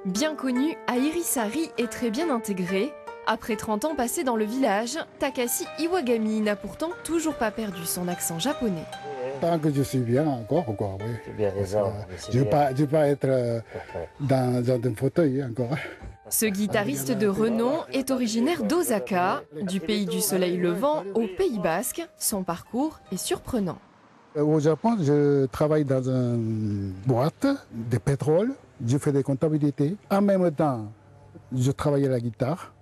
Bien connu, Airi-Sari est très bien intégré. Après 30 ans passés dans le village, Takashi Iwagami n'a pourtant toujours pas perdu son accent japonais. Tant que je suis bien encore, quoi, oui. C'est bien raison. Je ne vais pas être dans un fauteuil encore. Ce guitariste de renom est originaire d'Osaka, du pays du soleil levant au Pays Basque. Son parcours est surprenant. Au Japon, je travaille dans une boîte de pétrole. Je fais des comptabilités. En même temps, je travaillais la guitare.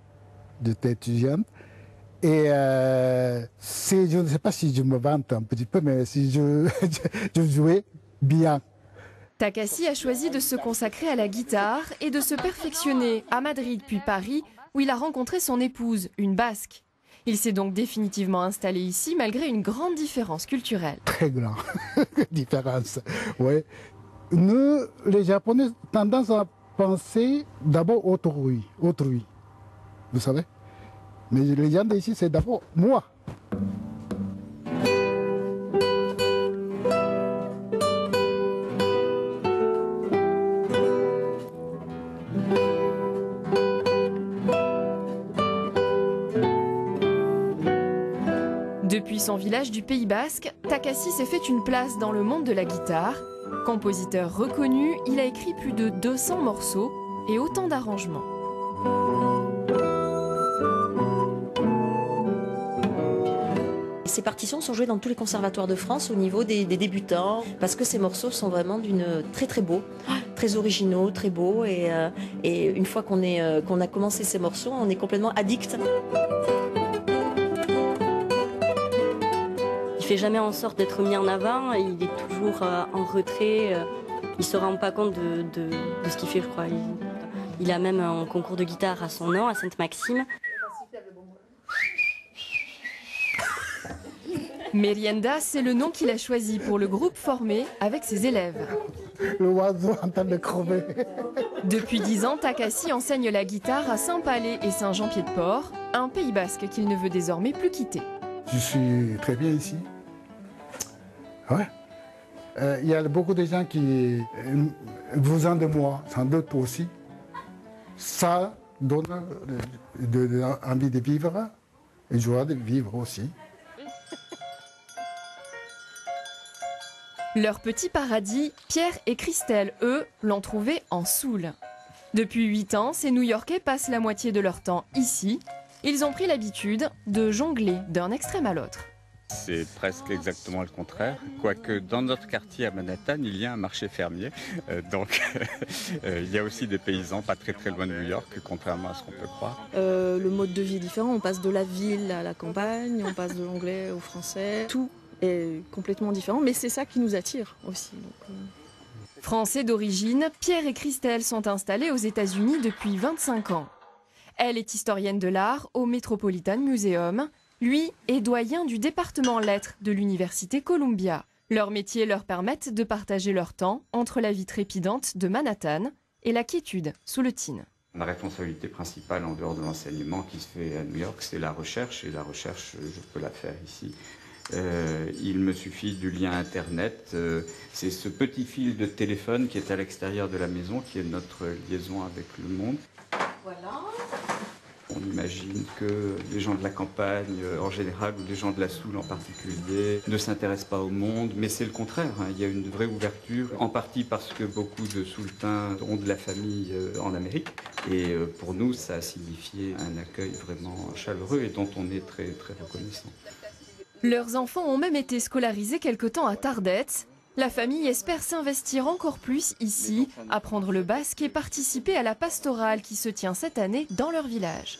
J'étais étudiante. Et je ne sais pas si je me vante un petit peu, mais si je jouais bien. Takashi a choisi de se consacrer à la guitare et de se perfectionner à Madrid puis Paris, où il a rencontré son épouse, une Basque. Il s'est donc définitivement installé ici malgré une grande différence culturelle. Très grande différence, oui. Nous, les Japonais, tendance à penser d'abord autrui, vous savez. Mais les gens d'ici, c'est d'abord moi. Depuis son village du Pays Basque, Takashi s'est fait une place dans le monde de la guitare. Compositeur reconnu, il a écrit plus de 200 morceaux et autant d'arrangements. Ces partitions sont jouées dans tous les conservatoires de France au niveau des débutants, parce que ces morceaux sont vraiment très beaux, très originaux, très beaux, et une fois qu'on a commencé ces morceaux, on est complètement addict. Il fait jamais en sorte d'être mis en avant, il est toujours en retrait, il se rend pas compte de ce qu'il fait, je crois. Il a même un concours de guitare à son nom, à Sainte-Maxime. Merienda, c'est le nom qu'il a choisi pour le groupe formé avec ses élèves. Le oiseau en train de crever. Depuis 10 ans, Takashi enseigne la guitare à Saint-Palais et Saint-Jean-Pied-de-Port, un Pays Basque qu'il ne veut désormais plus quitter. Je suis très bien ici. Ouais. Il y a beaucoup de gens qui vous en de moi, sans doute aussi. Ça donne envie de vivre et joie de vivre aussi. Leur petit paradis, Pierre et Christelle, eux, l'ont trouvé en Soule. Depuis 8 ans, ces New-Yorkais passent la moitié de leur temps ici. Ils ont pris l'habitude de jongler d'un extrême à l'autre. C'est presque exactement le contraire, quoique dans notre quartier à Manhattan, il y a un marché fermier, donc il y a aussi des paysans pas très loin de New York, contrairement à ce qu'on peut croire. Le mode de vie est différent, on passe de la ville à la campagne, on passe de l'anglais au français, tout est complètement différent, mais c'est ça qui nous attire aussi. Français d'origine, Pierre et Christelle sont installés aux États-Unis depuis 25 ans. Elle est historienne de l'art au Metropolitan Museum. Lui est doyen du département lettres de l'université Columbia. Leurs métiers leur permettent de partager leur temps entre la vie trépidante de Manhattan et la quiétude sous le Tin. La responsabilité principale en dehors de l'enseignement qui se fait à New York, c'est la recherche, et la recherche, je peux la faire ici. Il me suffit du lien Internet. C'est ce petit fil de téléphone qui est à l'extérieur de la maison, qui est notre liaison avec le monde. Voilà. On imagine que les gens de la campagne en général, ou les gens de la Soule en particulier, ne s'intéressent pas au monde, mais c'est le contraire. Il y a une vraie ouverture, en partie parce que beaucoup de Souletains ont de la famille en Amérique. Et pour nous, ça a signifié un accueil vraiment chaleureux et dont on est très reconnaissant. Leurs enfants ont même été scolarisés quelque temps à Tardette. La famille espère s'investir encore plus ici, apprendre le basque et participer à la pastorale qui se tient cette année dans leur village.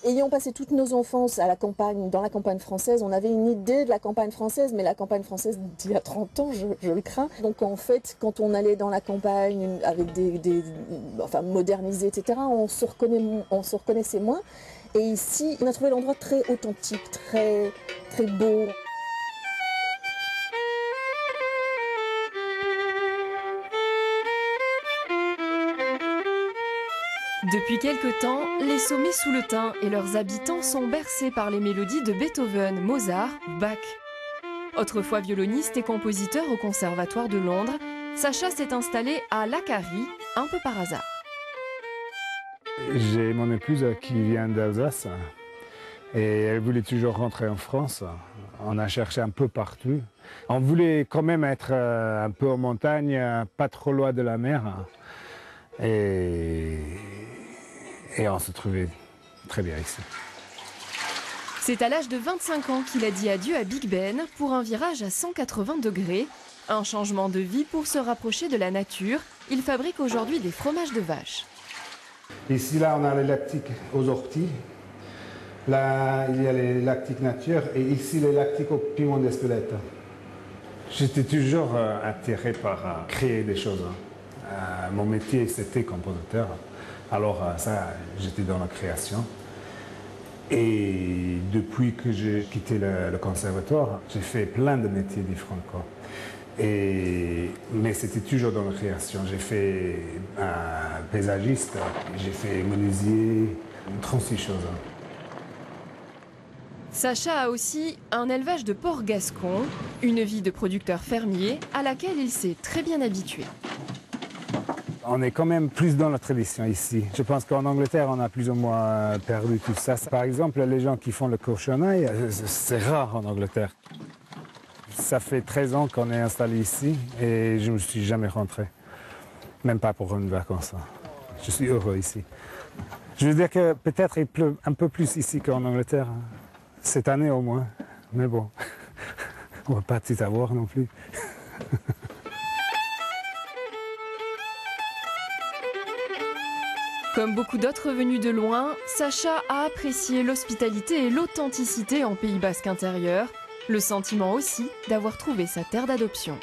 Ayant passé toute nos enfances à la campagne, dans la campagne française, on avait une idée de la campagne française, mais la campagne française d'il y a 30 ans, je le crains. Donc en fait, quand on allait dans la campagne avec enfin modernisé, etc., on se reconnaissait moins. Et ici, on a trouvé l'endroit très authentique, très beau. Depuis quelque temps, les sommets souletins et leurs habitants sont bercés par les mélodies de Beethoven, Mozart, Bach. Autrefois violoniste et compositeur au Conservatoire de Londres, Sacha s'est installé à Lacarry, un peu par hasard. J'ai mon épouse qui vient d'Alsace et elle voulait toujours rentrer en France. On a cherché un peu partout. On voulait quand même être un peu en montagne, pas trop loin de la mer. Et on se trouvait très bien ici. C'est à l'âge de 25 ans qu'il a dit adieu à Big Ben pour un virage à 180 degrés. Un changement de vie pour se rapprocher de la nature. Il fabrique aujourd'hui des fromages de vache. Ici, là, on a les lactiques aux orties. Là, il y a les lactiques nature et ici, les lactiques au piment d'Espelette. J'étais toujours attiré par créer des choses. Mon métier, c'était compositeur. Alors ça, j'étais dans la création. Et depuis que j'ai quitté le conservatoire, j'ai fait plein de métiers différents, quoi. Mais c'était toujours dans la création. J'ai fait paysagiste, j'ai fait menuisier, 36 choses. Sacha a aussi un élevage de porcs gascons, une vie de producteur fermier à laquelle il s'est très bien habitué. On est quand même plus dans la tradition ici. Je pense qu'en Angleterre, on a plus ou moins perdu tout ça. Par exemple, les gens qui font le cochonaille, c'est rare en Angleterre. Ça fait 13 ans qu'on est installé ici et je ne me suis jamais rentré. Même pas pour une vacance. Je suis heureux ici. Je veux dire que peut-être il pleut un peu plus ici qu'en Angleterre. Cette année au moins. Mais bon, on ne va pas tout avoir non plus. Comme beaucoup d'autres venus de loin, Sacha a apprécié l'hospitalité et l'authenticité en Pays basque intérieur, le sentiment aussi d'avoir trouvé sa terre d'adoption.